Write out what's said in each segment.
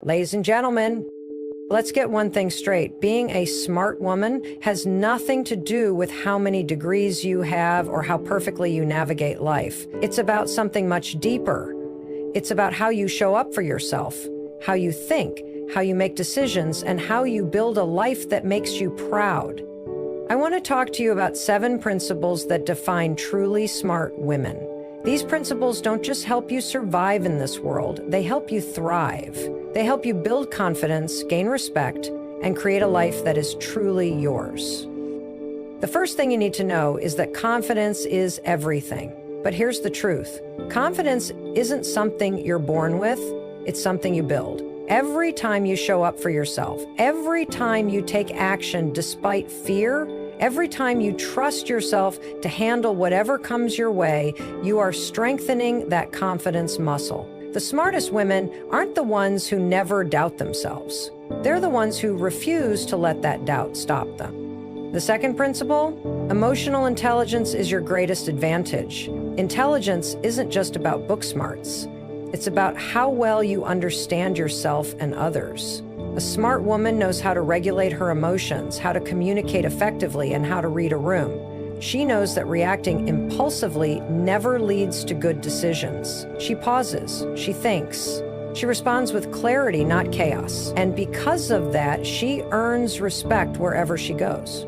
Ladies and gentlemen, let's get one thing straight. Being a smart woman has nothing to do with how many degrees you have or how perfectly you navigate life. It's about something much deeper. It's about how you show up for yourself, how you think, how you make decisions, and how you build a life that makes you proud. I want to talk to you about 7 principles that define truly smart women. These principles don't just help you survive in this world, they help you thrive. They help you build confidence, gain respect, and create a life that is truly yours. The first thing you need to know is that confidence is everything. But here's the truth. Confidence isn't something you're born with, it's something you build. Every time you show up for yourself, every time you take action despite fear, every time you trust yourself to handle whatever comes your way, you are strengthening that confidence muscle. The smartest women aren't the ones who never doubt themselves. They're the ones who refuse to let that doubt stop them. The second principle, emotional intelligence is your greatest advantage. Intelligence isn't just about book smarts. It's about how well you understand yourself and others. A smart woman knows how to regulate her emotions, how to communicate effectively, and how to read a room. She knows that reacting impulsively never leads to good decisions. She pauses, she thinks, she responds with clarity, not chaos. And because of that, she earns respect wherever she goes.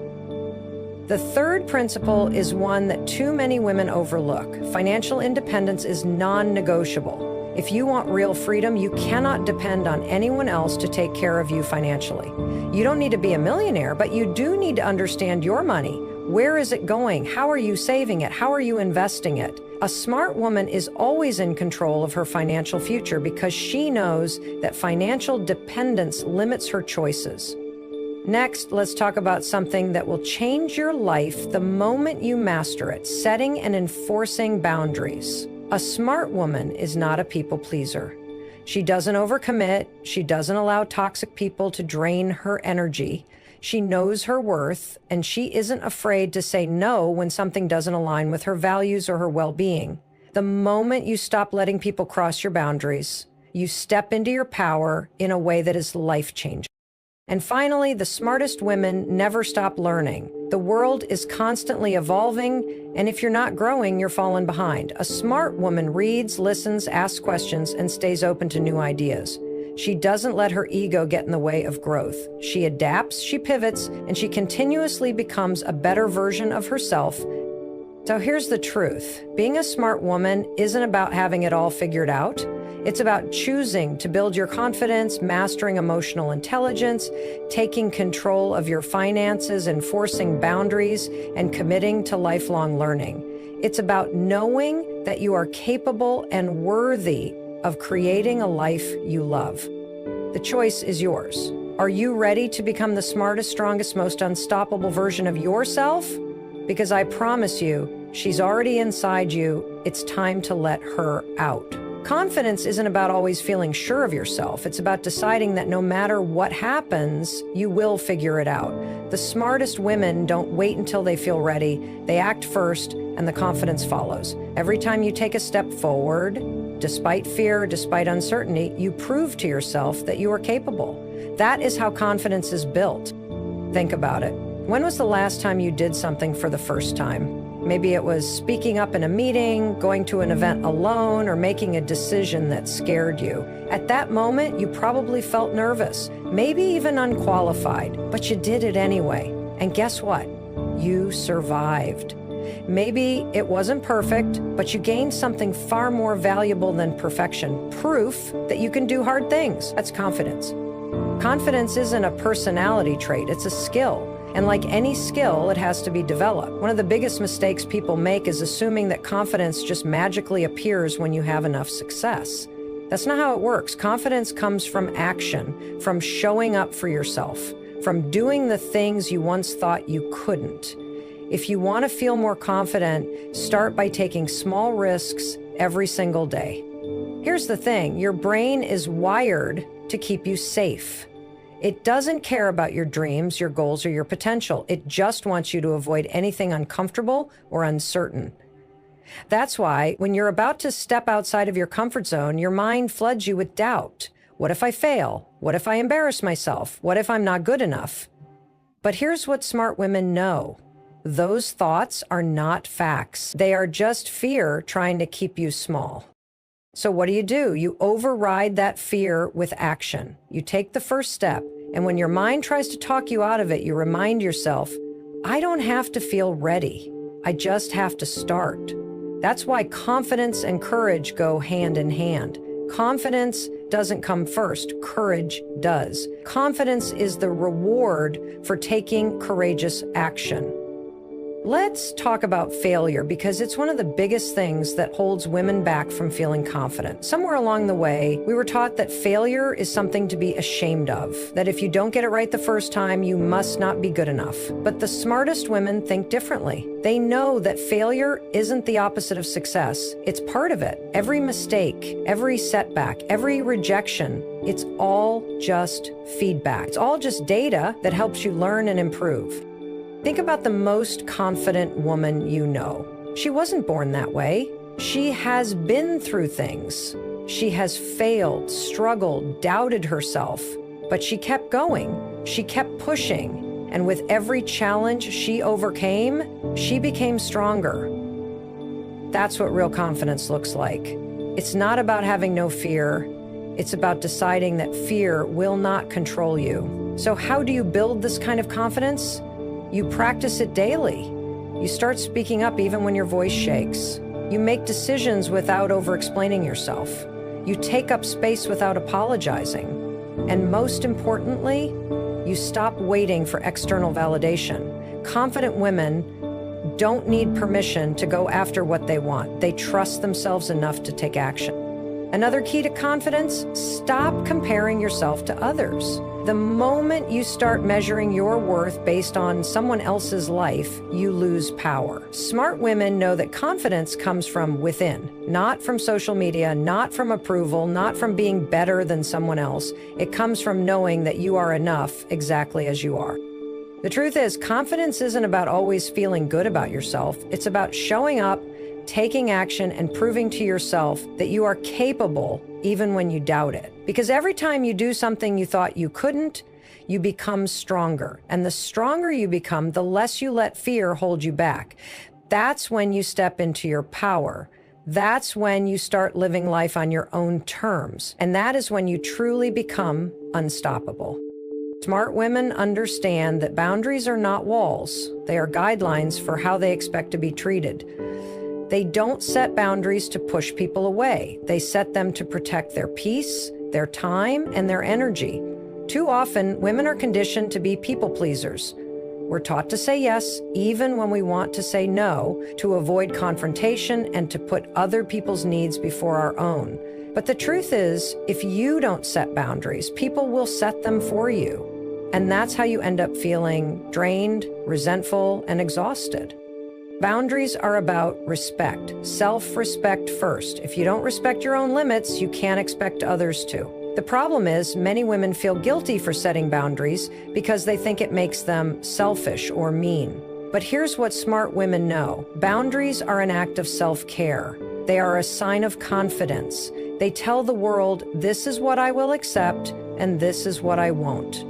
The third principle is one that too many women overlook. Financial independence is non-negotiable. If you want real freedom, you cannot depend on anyone else to take care of you financially. You don't need to be a millionaire, but you do need to understand your money. Where is it going? How are you saving it? How are you investing it? A smart woman is always in control of her financial future because she knows that financial dependence limits her choices. Next, let's talk about something that will change your life the moment you master it: setting and enforcing boundaries. A smart woman is not a people pleaser. She doesn't overcommit. She doesn't allow toxic people to drain her energy. She knows her worth, and she isn't afraid to say no when something doesn't align with her values or her well-being. The moment you stop letting people cross your boundaries, you step into your power in a way that is life-changing. And finally, the smartest women never stop learning. The world is constantly evolving, and if you're not growing, you're falling behind. A smart woman reads, listens, asks questions, and stays open to new ideas. She doesn't let her ego get in the way of growth. She adapts, she pivots, and she continuously becomes a better version of herself. So here's the truth. Being a smart woman isn't about having it all figured out. It's about choosing to build your confidence, mastering emotional intelligence, taking control of your finances, enforcing boundaries, and committing to lifelong learning. It's about knowing that you are capable and worthy of creating a life you love. The choice is yours. Are you ready to become the smartest, strongest, most unstoppable version of yourself? Because I promise you, she's already inside you. It's time to let her out. Confidence isn't about always feeling sure of yourself. It's about deciding that no matter what happens, you will figure it out. The smartest women don't wait until they feel ready. They act first, and the confidence follows. Every time you take a step forward, despite fear, despite uncertainty, you prove to yourself that you are capable. That is how confidence is built. Think about it. When was the last time you did something for the first time? Maybe it was speaking up in a meeting, going to an event alone, or making a decision that scared you. At that moment, you probably felt nervous, maybe even unqualified, but you did it anyway. And guess what? You survived. Maybe it wasn't perfect, but you gained something far more valuable than perfection. Proof that you can do hard things. That's confidence. Confidence isn't a personality trait, it's a skill. And like any skill, it has to be developed. One of the biggest mistakes people make is assuming that confidence just magically appears when you have enough success. That's not how it works. Confidence comes from action, from showing up for yourself, from doing the things you once thought you couldn't. If you want to feel more confident, start by taking small risks every single day. Here's the thing, your brain is wired to keep you safe. It doesn't care about your dreams, your goals, or your potential. It just wants you to avoid anything uncomfortable or uncertain. That's why when you're about to step outside of your comfort zone, your mind floods you with doubt. What if I fail? What if I embarrass myself? What if I'm not good enough? But here's what smart women know. Those thoughts are not facts. They are just fear trying to keep you small. So what do? You override that fear with action. You take the first step, and when your mind tries to talk you out of it, you remind yourself, I don't have to feel ready. I just have to start. That's why confidence and courage go hand in hand. Confidence doesn't come first, courage does. Confidence is the reward for taking courageous action. Let's talk about failure, because it's one of the biggest things that holds women back from feeling confident. Somewhere along the way, we were taught that failure is something to be ashamed of, that if you don't get it right the first time, you must not be good enough. But the smartest women think differently. They know that failure isn't the opposite of success. It's part of it. Every mistake, every setback, every rejection, it's all just feedback. It's all just data that helps you learn and improve. Think about the most confident woman you know. She wasn't born that way. She has been through things. She has failed, struggled, doubted herself, but she kept going. She kept pushing. And with every challenge she overcame, she became stronger. That's what real confidence looks like. It's not about having no fear. It's about deciding that fear will not control you. So how do you build this kind of confidence? You practice it daily. You start speaking up even when your voice shakes. You make decisions without over-explaining yourself. You take up space without apologizing. And most importantly, you stop waiting for external validation. Confident women don't need permission to go after what they want. They trust themselves enough to take action. Another key to confidence, stop comparing yourself to others. The moment you start measuring your worth based on someone else's life, you lose power. Smart women know that confidence comes from within, not from social media, not from approval, not from being better than someone else. It comes from knowing that you are enough exactly as you are. The truth is, confidence isn't about always feeling good about yourself. It's about showing up, taking action, and proving to yourself that you are capable even when you doubt it. Because every time you do something you thought you couldn't, you become stronger. And the stronger you become, the less you let fear hold you back. That's when you step into your power. That's when you start living life on your own terms. And that is when you truly become unstoppable. Smart women understand that boundaries are not walls. They are guidelines for how they expect to be treated. They don't set boundaries to push people away. They set them to protect their peace, their time, and their energy. Too often, women are conditioned to be people pleasers. We're taught to say yes, even when we want to say no, to avoid confrontation and to put other people's needs before our own. But the truth is, if you don't set boundaries, people will set them for you. And that's how you end up feeling drained, resentful, and exhausted. Boundaries are about respect, self-respect first. If you don't respect your own limits, you can't expect others to. The problem is many women feel guilty for setting boundaries because they think it makes them selfish or mean. But here's what smart women know. Boundaries are an act of self-care. They are a sign of confidence. They tell the world, this is what I will accept and this is what I won't.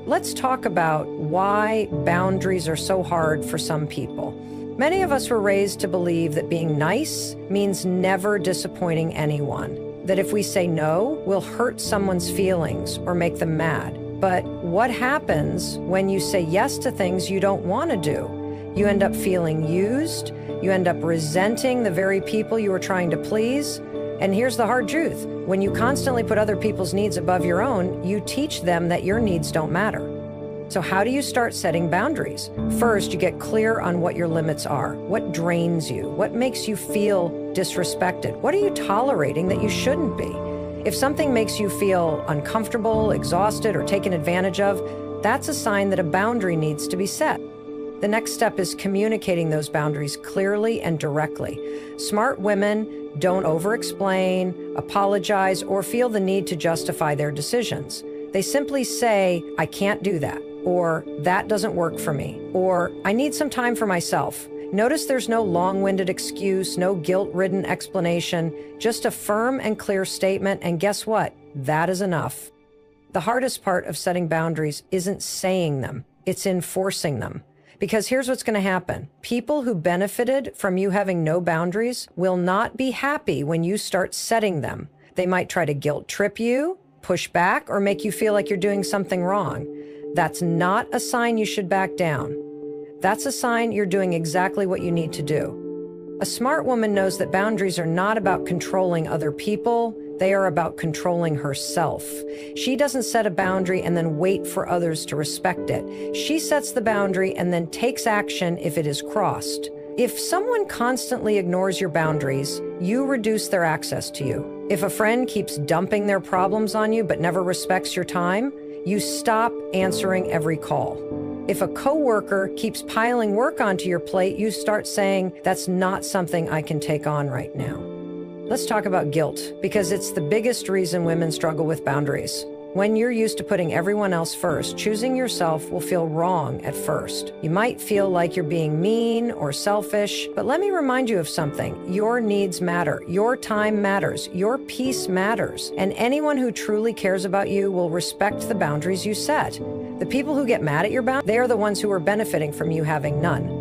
Let's talk about why boundaries are so hard for some people. Many of us were raised to believe that being nice means never disappointing anyone. That if we say no, we'll hurt someone's feelings or make them mad. But what happens when you say yes to things you don't want to do? You end up feeling used. You end up resenting the very people you were trying to please. And here's the hard truth. When you constantly put other people's needs above your own, you teach them that your needs don't matter. So how do you start setting boundaries? First, you get clear on what your limits are. What drains you? What makes you feel disrespected? What are you tolerating that you shouldn't be? If something makes you feel uncomfortable, exhausted, or taken advantage of, that's a sign that a boundary needs to be set. The next step is communicating those boundaries clearly and directly. Smart women don't over-explain, apologize, or feel the need to justify their decisions. They simply say, I can't do that, or that doesn't work for me, or I need some time for myself. Notice there's no long-winded excuse, no guilt-ridden explanation, just a firm and clear statement, and guess what? That is enough. The hardest part of setting boundaries isn't saying them, it's enforcing them. Because here's what's going to happen. People who benefited from you having no boundaries will not be happy when you start setting them. They might try to guilt trip you, push back, or make you feel like you're doing something wrong. That's not a sign you should back down. That's a sign you're doing exactly what you need to do. A smart woman knows that boundaries are not about controlling other people. They are about controlling herself. She doesn't set a boundary and then wait for others to respect it. She sets the boundary and then takes action if it is crossed. If someone constantly ignores your boundaries, you reduce their access to you. If a friend keeps dumping their problems on you but never respects your time, you stop answering every call. If a coworker keeps piling work onto your plate, you start saying, "That's not something I can take on right now." Let's talk about guilt, because it's the biggest reason women struggle with boundaries. When you're used to putting everyone else first, choosing yourself will feel wrong at first. You might feel like you're being mean or selfish, but let me remind you of something. Your needs matter. Your time matters. Your peace matters. And anyone who truly cares about you will respect the boundaries you set. The people who get mad at your boundaries, they are the ones who are benefiting from you having none.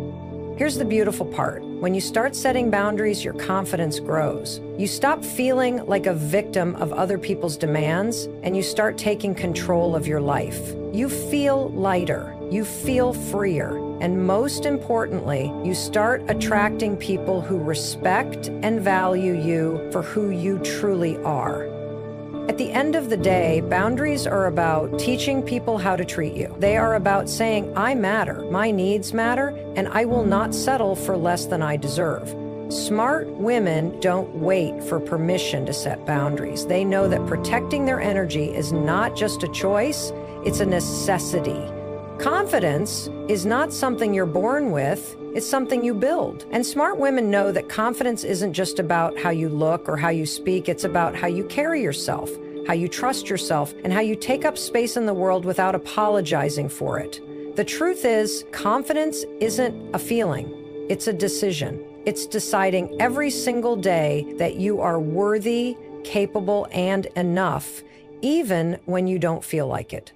Here's the beautiful part. When you start setting boundaries, your confidence grows. You stop feeling like a victim of other people's demands, and you start taking control of your life. You feel lighter. You feel freer. And most importantly, you start attracting people who respect and value you for who you truly are. At the end of the day, boundaries are about teaching people how to treat you. They are about saying, "I matter, my needs matter, and I will not settle for less than I deserve." Smart women don't wait for permission to set boundaries. They know that protecting their energy is not just a choice, it's a necessity. Confidence is not something you're born with, it's something you build. And smart women know that confidence isn't just about how you look or how you speak, it's about how you carry yourself, how you trust yourself, and how you take up space in the world without apologizing for it. The truth is, confidence isn't a feeling, it's a decision. It's deciding every single day that you are worthy, capable, and enough, even when you don't feel like it.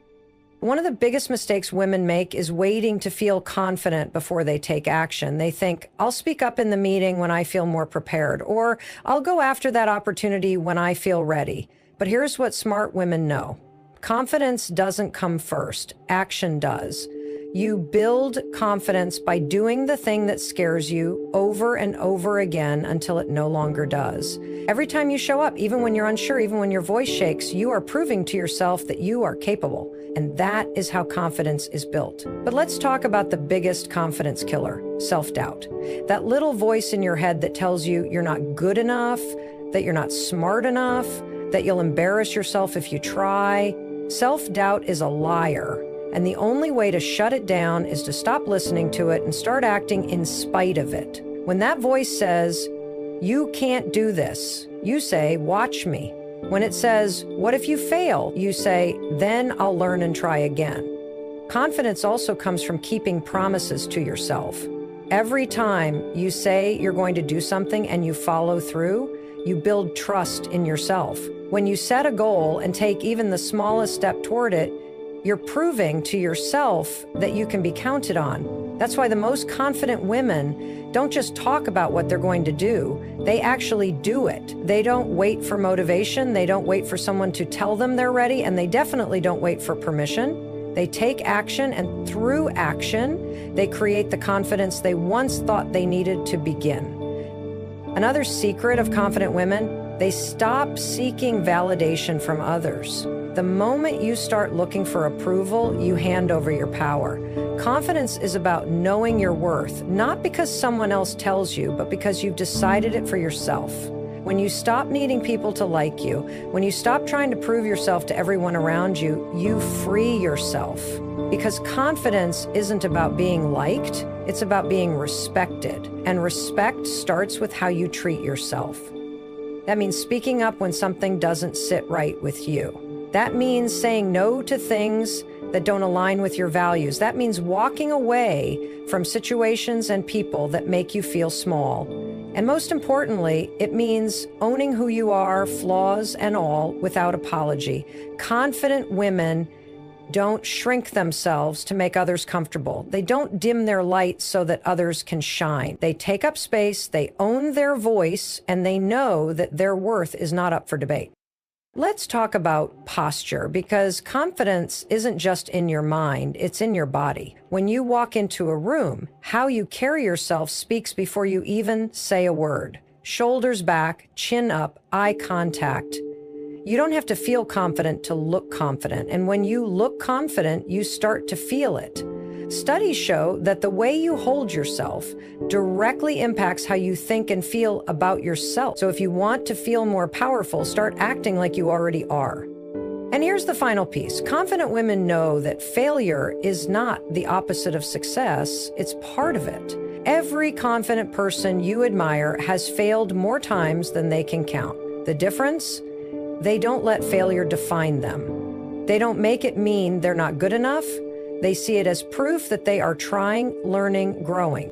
One of the biggest mistakes women make is waiting to feel confident before they take action. They think, "I'll speak up in the meeting when I feel more prepared," or "I'll go after that opportunity when I feel ready." But here's what smart women know. Confidence doesn't come first. Action does. You build confidence by doing the thing that scares you over and over again until it no longer does. Every time you show up, even when you're unsure, even when your voice shakes, you are proving to yourself that you are capable. And that is how confidence is built. But let's talk about the biggest confidence killer, self-doubt. That little voice in your head that tells you you're not good enough, that you're not smart enough, that you'll embarrass yourself if you try. Self-doubt is a liar. And the only way to shut it down is to stop listening to it and start acting in spite of it. When that voice says, "You can't do this," you say, "Watch me." When it says, "What if you fail?" you say, "Then I'll learn and try again." Confidence also comes from keeping promises to yourself. Every time you say you're going to do something and you follow through, you build trust in yourself. When you set a goal and take even the smallest step toward it, you're proving to yourself that you can be counted on. That's why the most confident women don't just talk about what they're going to do, they actually do it. They don't wait for motivation, they don't wait for someone to tell them they're ready, and they definitely don't wait for permission. They take action, and through action, they create the confidence they once thought they needed to begin. Another secret of confident women, they stop seeking validation from others. The moment you start looking for approval, you hand over your power. Confidence is about knowing your worth, not because someone else tells you, but because you've decided it for yourself. When you stop needing people to like you, when you stop trying to prove yourself to everyone around you, you free yourself. Because confidence isn't about being liked, it's about being respected. And respect starts with how you treat yourself. That means speaking up when something doesn't sit right with you. That means saying no to things that don't align with your values. That means walking away from situations and people that make you feel small. And most importantly, it means owning who you are, flaws and all, without apology. Confident women don't shrink themselves to make others comfortable. They don't dim their light so that others can shine. They take up space, they own their voice, and they know that their worth is not up for debate. Let's talk about posture, because confidence isn't just in your mind, it's in your body. When you walk into a room, how you carry yourself speaks before you even say a word. Shoulders back, chin up, eye contact. You don't have to feel confident to look confident, and when you look confident, you start to feel it. Studies show that the way you hold yourself directly impacts how you think and feel about yourself. So if you want to feel more powerful, start acting like you already are. And here's the final piece. Confident women know that failure is not the opposite of success, it's part of it. Every confident person you admire has failed more times than they can count. The difference? They don't let failure define them. They don't make it mean they're not good enough. They see it as proof that they are trying, learning, growing.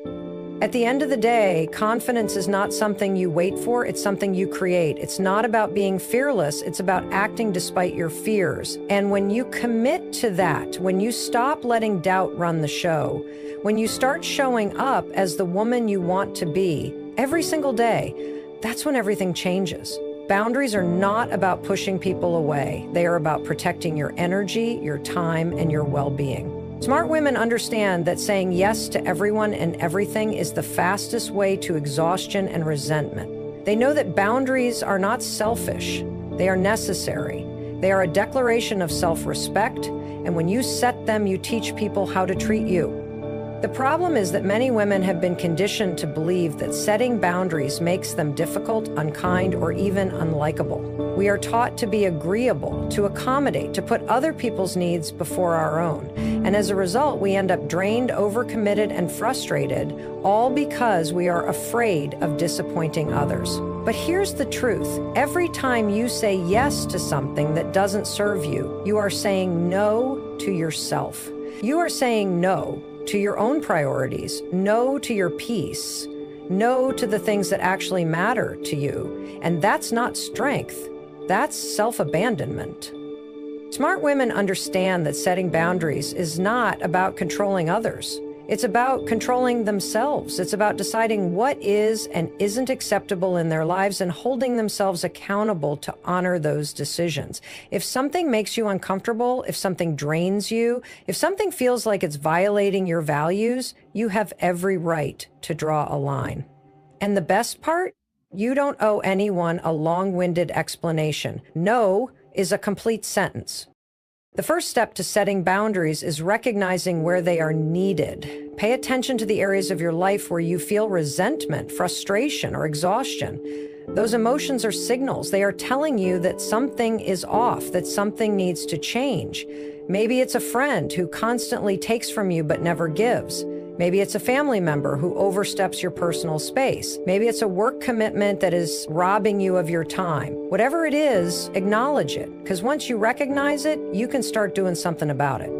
At the end of the day, confidence is not something you wait for, it's something you create. It's not about being fearless, it's about acting despite your fears. And when you commit to that, when you stop letting doubt run the show, when you start showing up as the woman you want to be every single day, that's when everything changes. Boundaries are not about pushing people away. They are about protecting your energy, your time, and your well-being. Smart women understand that saying yes to everyone and everything is the fastest way to exhaustion and resentment. They know that boundaries are not selfish. They are necessary. They are a declaration of self-respect, and when you set them, you teach people how to treat you. The problem is that many women have been conditioned to believe that setting boundaries makes them difficult, unkind, or even unlikable. We are taught to be agreeable, to accommodate, to put other people's needs before our own. And as a result, we end up drained, overcommitted, and frustrated, all because we are afraid of disappointing others. But here's the truth. Every time you say yes to something that doesn't serve you, you are saying no to yourself. You are saying no to your own priorities, no to your peace, no to the things that actually matter to you. And that's not strength, that's self-abandonment. Smart women understand that setting boundaries is not about controlling others. It's about controlling themselves. It's about deciding what is and isn't acceptable in their lives and holding themselves accountable to honor those decisions. If something makes you uncomfortable, if something drains you, if something feels like it's violating your values, you have every right to draw a line. And the best part? You don't owe anyone a long-winded explanation. No is a complete sentence. The first step to setting boundaries is recognizing where they are needed. Pay attention to the areas of your life where you feel resentment, frustration, or exhaustion. Those emotions are signals. They are telling you that something is off, that something needs to change. Maybe it's a friend who constantly takes from you but never gives. Maybe it's a family member who oversteps your personal space. Maybe it's a work commitment that is robbing you of your time. Whatever it is, acknowledge it, because once you recognize it, you can start doing something about it.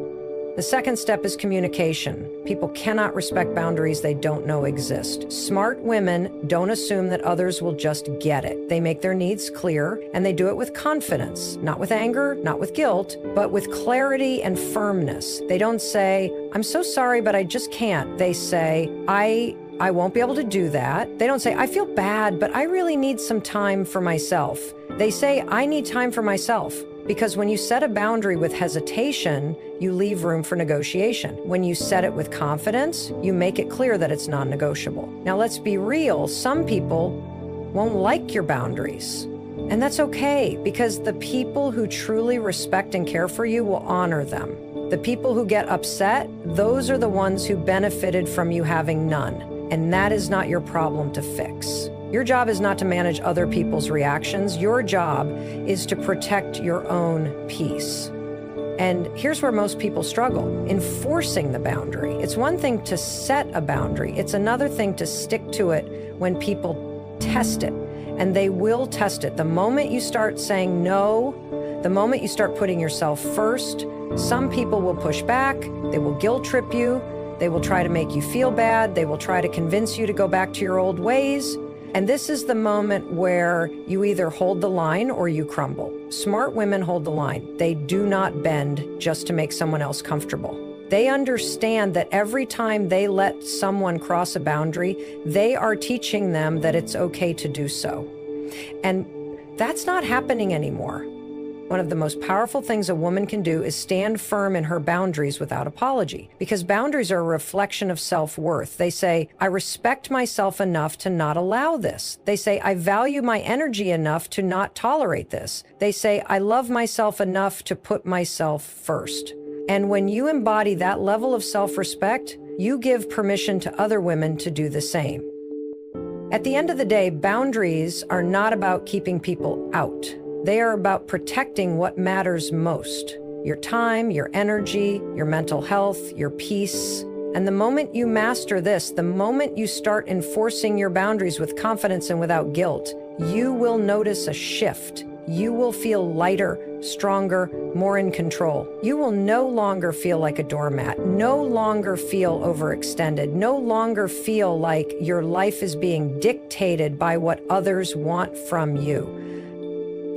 The second step is communication. People cannot respect boundaries they don't know exist. Smart women don't assume that others will just get it. They make their needs clear, and they do it with confidence, not with anger, not with guilt, but with clarity and firmness. They don't say, "I'm so sorry, but I just can't." They say, I won't be able to do that. They don't say, "I feel bad, but I really need some time for myself." They say, "I need time for myself." Because when you set a boundary with hesitation, you leave room for negotiation. When you set it with confidence, you make it clear that it's non-negotiable. Now let's be real, some people won't like your boundaries. And that's okay, because the people who truly respect and care for you will honor them. The people who get upset, those are the ones who benefited from you having none. And that is not your problem to fix. Your job is not to manage other people's reactions. Your job is to protect your own peace. And here's where most people struggle: enforcing the boundary. It's one thing to set a boundary. It's another thing to stick to it when people test it. And they will test it. The moment you start saying no, the moment you start putting yourself first, some people will push back. They will guilt trip you. They will try to make you feel bad. They will try to convince you to go back to your old ways. And this is the moment where you either hold the line or you crumble. Smart women hold the line. They do not bend just to make someone else comfortable. They understand that every time they let someone cross a boundary, they are teaching them that it's okay to do so. And that's not happening anymore. One of the most powerful things a woman can do is stand firm in her boundaries without apology, because boundaries are a reflection of self-worth. They say, I respect myself enough to not allow this. They say, I value my energy enough to not tolerate this. They say, I love myself enough to put myself first. And when you embody that level of self-respect, you give permission to other women to do the same. At the end of the day, boundaries are not about keeping people out. They are about protecting what matters most: your time, your energy, your mental health, your peace. And the moment you master this, the moment you start enforcing your boundaries with confidence and without guilt, you will notice a shift. You will feel lighter, stronger, more in control. You will no longer feel like a doormat, no longer feel overextended, no longer feel like your life is being dictated by what others want from you.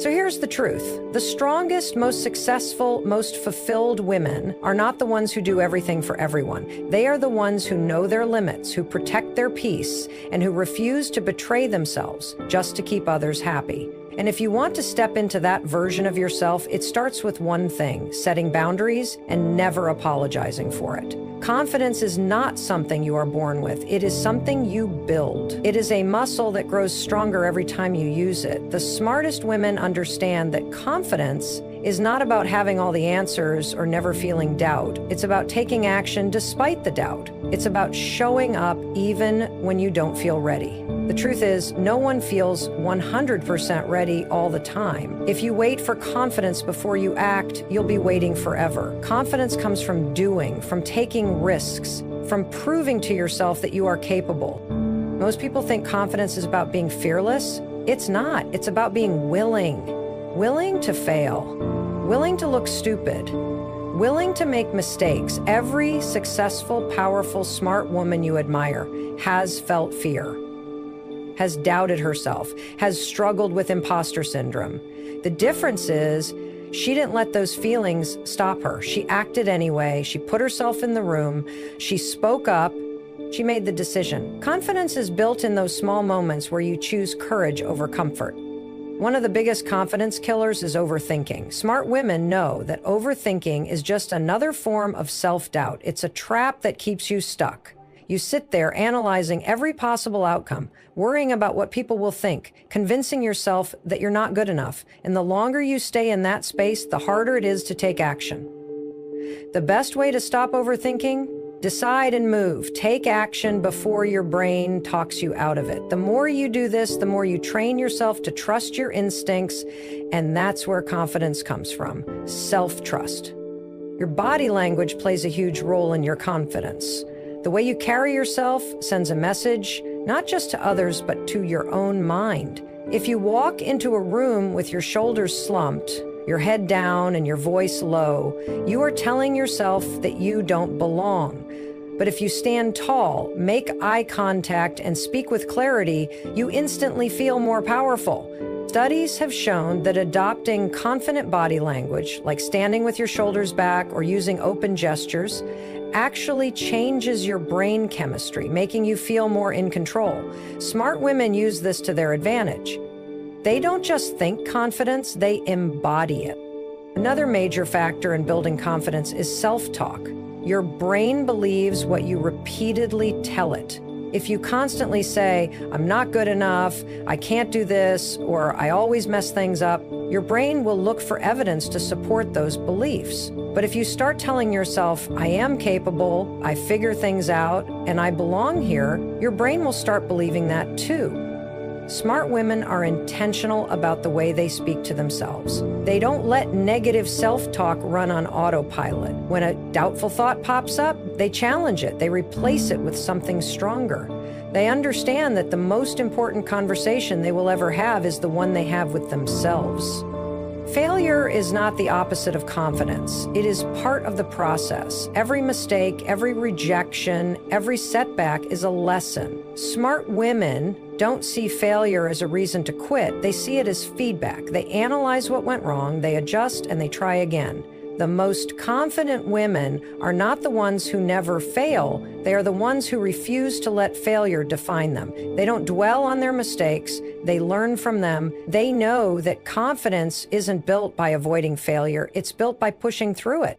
So here's the truth. The strongest, most successful, most fulfilled women are not the ones who do everything for everyone. They are the ones who know their limits, who protect their peace, and who refuse to betray themselves just to keep others happy. And if you want to step into that version of yourself, it starts with one thing: setting boundaries and never apologizing for it. Confidence is not something you are born with. It is something you build. It is a muscle that grows stronger every time you use it. The smartest women understand that confidence is not about having all the answers or never feeling doubt. It's about taking action despite the doubt. It's about showing up even when you don't feel ready. The truth is, no one feels 100% ready all the time. If you wait for confidence before you act, you'll be waiting forever. Confidence comes from doing, from taking risks, from proving to yourself that you are capable. Most people think confidence is about being fearless. It's not. It's about being willing. Willing to fail. Willing to look stupid. Willing to make mistakes. Every successful, powerful, smart woman you admire has felt fear, has doubted herself, has struggled with imposter syndrome. The difference is she didn't let those feelings stop her. She acted anyway. She put herself in the room. She spoke up. She made the decision. Confidence is built in those small moments where you choose courage over comfort. One of the biggest confidence killers is overthinking. Smart women know that overthinking is just another form of self-doubt. It's a trap that keeps you stuck. You sit there analyzing every possible outcome, worrying about what people will think, convincing yourself that you're not good enough. And the longer you stay in that space, the harder it is to take action. The best way to stop overthinking? Decide and move. Take action before your brain talks you out of it. The more you do this, the more you train yourself to trust your instincts, and that's where confidence comes from. Self-trust. Your body language plays a huge role in your confidence. The way you carry yourself sends a message, not just to others, but to your own mind. If you walk into a room with your shoulders slumped, your head down and your voice low, you are telling yourself that you don't belong. But if you stand tall, make eye contact, and speak with clarity, you instantly feel more powerful. Studies have shown that adopting confident body language, like standing with your shoulders back or using open gestures, actually changes your brain chemistry, making you feel more in control. Smart women use this to their advantage. They don't just think confidence, they embody it. Another major factor in building confidence is self-talk. Your brain believes what you repeatedly tell it. If you constantly say, I'm not good enough, I can't do this, or I always mess things up, your brain will look for evidence to support those beliefs. But if you start telling yourself, I am capable, I figure things out, and I belong here, your brain will start believing that too. Smart women are intentional about the way they speak to themselves. They don't let negative self-talk run on autopilot. When a doubtful thought pops up, they challenge it. They replace it with something stronger. They understand that the most important conversation they will ever have is the one they have with themselves. Failure is not the opposite of confidence. It is part of the process. Every mistake, every rejection, every setback is a lesson. Smart women don't see failure as a reason to quit. They see it as feedback. They analyze what went wrong, they adjust, and they try again. The most confident women are not the ones who never fail. They are the ones who refuse to let failure define them. They don't dwell on their mistakes. They learn from them. They know that confidence isn't built by avoiding failure. It's built by pushing through it.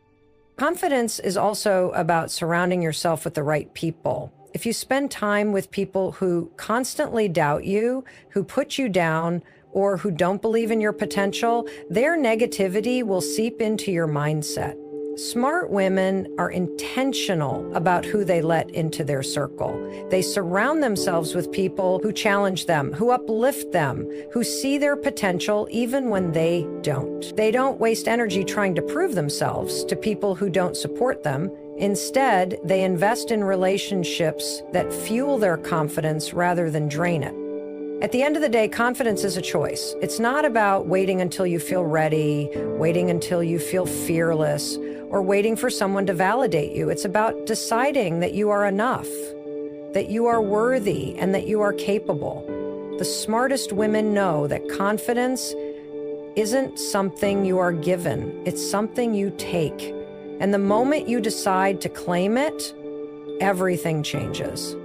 Confidence is also about surrounding yourself with the right people. If you spend time with people who constantly doubt you, who put you down, or who don't believe in your potential, their negativity will seep into your mindset. Smart women are intentional about who they let into their circle. They surround themselves with people who challenge them, who uplift them, who see their potential even when they don't. They don't waste energy trying to prove themselves to people who don't support them. Instead, they invest in relationships that fuel their confidence rather than drain it. At the end of the day, confidence is a choice. It's not about waiting until you feel ready, waiting until you feel fearless, or waiting for someone to validate you. It's about deciding that you are enough, that you are worthy, and that you are capable. The smartest women know that confidence isn't something you are given. It's something you take. And the moment you decide to claim it, everything changes.